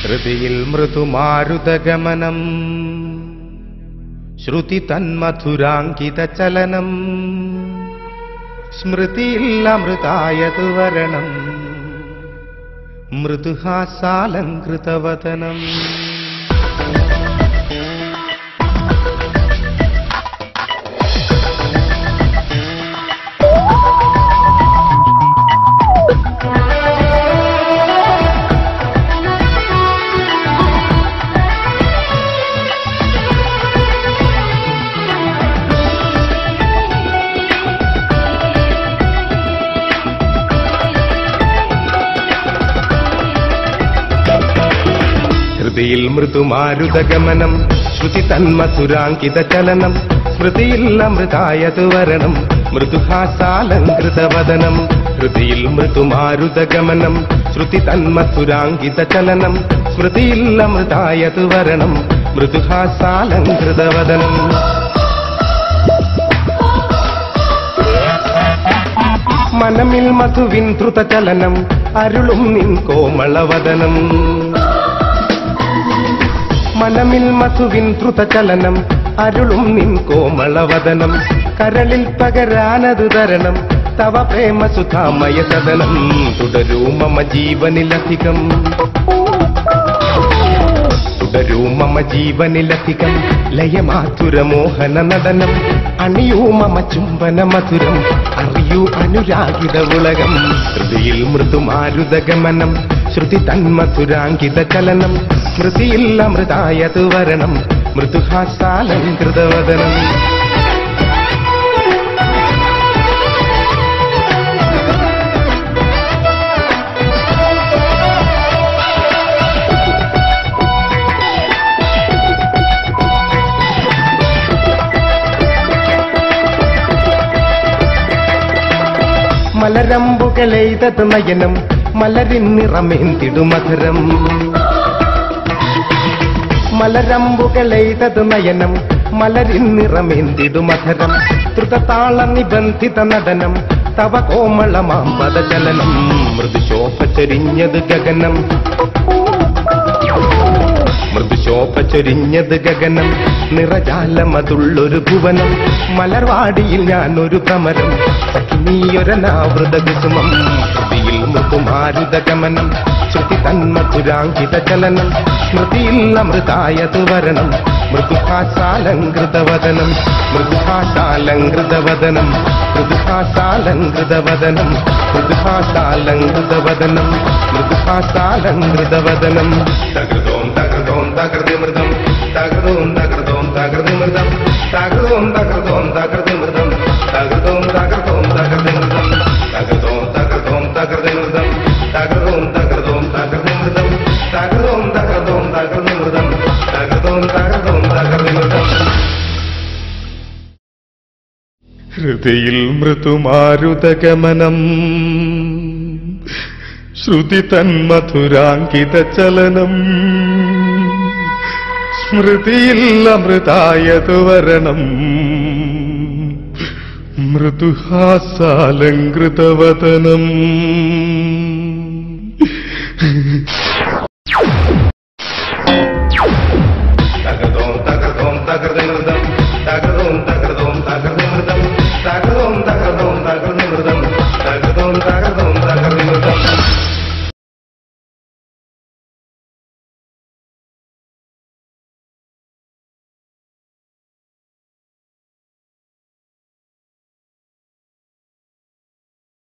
ഹൃദിയിൽ മൃദുമാരുതഗമനം ശ്രുതി തന്മധുരാങ്കിത ചലനം സ്മൃതിയിൽ അമൃതായതു വരണം മൃദുഹാസാലങ്കൃതവദനം ഹൃദിയിൽ മൃദുമാരുതഗമനം ശ്രുതി തന്മധുരാങ്കിത ചലനം സ്മൃതിയിൽ അമൃതായതു വരണം മൃദുഹാസാലങ്കൃതവദനം ഹൃദിയിൽ മൃദുമാരുതഗമനം ശ്രുതി തന്മധുരാങ്കിത ചലനം സ്മൃതിയിൽ അമൃതായതു വരണം മൃദുഹാസാലങ്കൃതവദനം മനമിൽ മധുവിൻ ദ്രുതചലനം അരുളും നിൻ കോമളവദനം മനമിൽ മധുവിൻ ദ്രുതചലനം അരുളും നിൻ കോമളവദനം കരളിൽ പകരാനതു തരണം തവ പ്രേമസുധാമയ സദനം തുടരൂ മമ ജീവനിലധികം തുടരൂ മമ ജീവനിലധികം ലയമാധുരമോഹന നടനം അണിയൂ മമ ചുംബന മധുരം അറിയൂ അനുരാഗിത ഉലകം ഹൃദിയിൽ മൃദുമാരുതഗമനം ശ്രുതി തന്മധുരാങ്കിത ചലനം സ്മൃതിയിൽ അമൃതായതു വരണം മൃദുഹാസാലങ്കൃതവദനം മലരമ്പുകളെയ്തത് നയനം മലരിൻ നിറമേന്തിടു മധുരം മലരമ്പുകളെയ്തത് നയനം മലരിൻ നിറമേന്തിടു മധുരം ദ്രുതതാള നിബന്ധിത നടനം തവ കോമളമാം പദചലനം മൃദുശോഭ ചൊരിഞ്ഞത് ഗഗനം മൃദുശോഭ ചൊരിഞ്ഞത് ഗഗനം നിറജാലമതുള്ളൊരു ഭുവനം മലർവാടിയിൽ ഞാനൊരു ഭ്രമരം നീയൊരനാവൃത കുസുമം ഹൃദിയിൽ മൃദുമാരുതഗമനം ശ്രുതി തന്മധുരാങ്കിത ചലനം സ്മൃതിയിൽ അമൃതായതു വരണം മൃദുഹാസാലങ്കൃതവദനം മൃദുഹാസാലങ്കൃതവദനം മൃദുഹാസാലങ്കൃതവദനം മൃദുഹാസാലങ്കൃതവദനം മൃദുഹാസാലങ്കൃതവദനം തകൃതോം തകൃതോം തകൃതിമൃതം തകൃതോം തകൃതോം തകൃതിമൃതം തകൃതോം തകൃതോം തകൃതിമൃതം തകൃതോം തകൃതോം തകൃതിമൃതം തകൃതോം തകൃതോം തകൃതിമൃതം തകൃതോം തകൃതോം തകൃതിമൃതം തകൃതോം തകൃതോം തകൃതിമൃതം തകൃതോം തകൃതോം തകൃതിമൃതം ഹൃദിയിൽ മൃദുമാരുതഗമനം ശ്രുതി തന്മധുരാങ്കിത ചലനം സ്മൃതിയിൽ അമൃതായതു വരണം മൃദുഹാസാലങ്കൃതവദനം